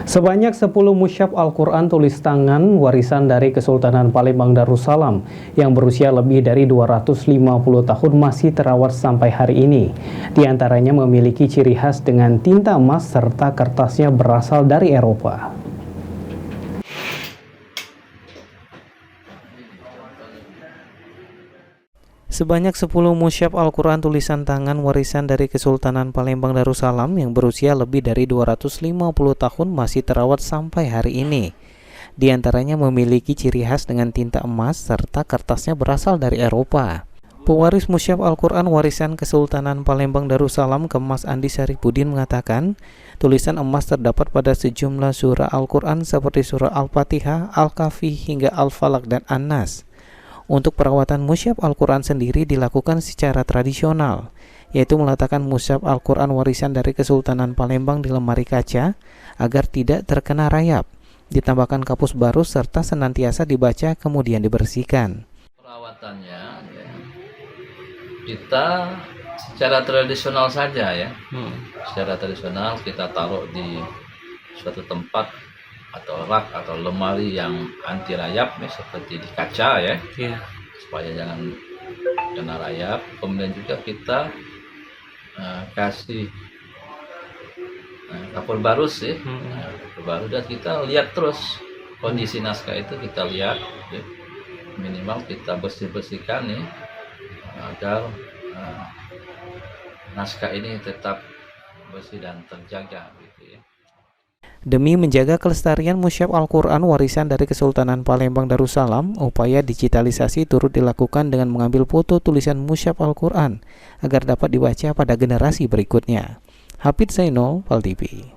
Sebanyak 10 mushaf Al-Quran tulis tangan warisan dari Kesultanan Palembang Darussalam yang berusia lebih dari 250 tahun masih terawat sampai hari ini. Di antaranya memiliki ciri khas dengan tinta emas serta kertasnya berasal dari Eropa. Sebanyak 10 mushaf Al-Quran tulisan tangan warisan dari Kesultanan Palembang Darussalam yang berusia lebih dari 250 tahun masih terawat sampai hari ini. Di antaranya memiliki ciri khas dengan tinta emas serta kertasnya berasal dari Eropa. Pewaris mushaf Al-Quran warisan Kesultanan Palembang Darussalam Kemas Andi Saripudin mengatakan, tulisan emas terdapat pada sejumlah surah Al-Quran seperti surah Al-Fatihah, Al-Kahfi hingga Al-Falaq dan An-Nas. Untuk perawatan mushaf Al-Quran sendiri dilakukan secara tradisional, yaitu meletakkan mushaf Al-Quran warisan dari Kesultanan Palembang di lemari kaca agar tidak terkena rayap, ditambahkan kapus baru serta senantiasa dibaca kemudian dibersihkan. Perawatannya ya, kita secara tradisional saja ya, secara tradisional kita taruh di suatu tempat atau rak atau lemari yang anti rayap ya, seperti di kaca ya, supaya jangan kena rayap. Kemudian juga kita kasih kapur baru sih, kapur baru, dan kita lihat terus kondisi naskah itu, kita lihat ya, minimal kita bersihkan nih agar naskah ini tetap bersih dan terjaga gitu ya. Demi menjaga kelestarian mushaf Al-Quran warisan dari Kesultanan Palembang Darussalam, upaya digitalisasi turut dilakukan dengan mengambil foto tulisan mushaf Al-Quran agar dapat dibaca pada generasi berikutnya. Hafidz Zainul, Pal TV.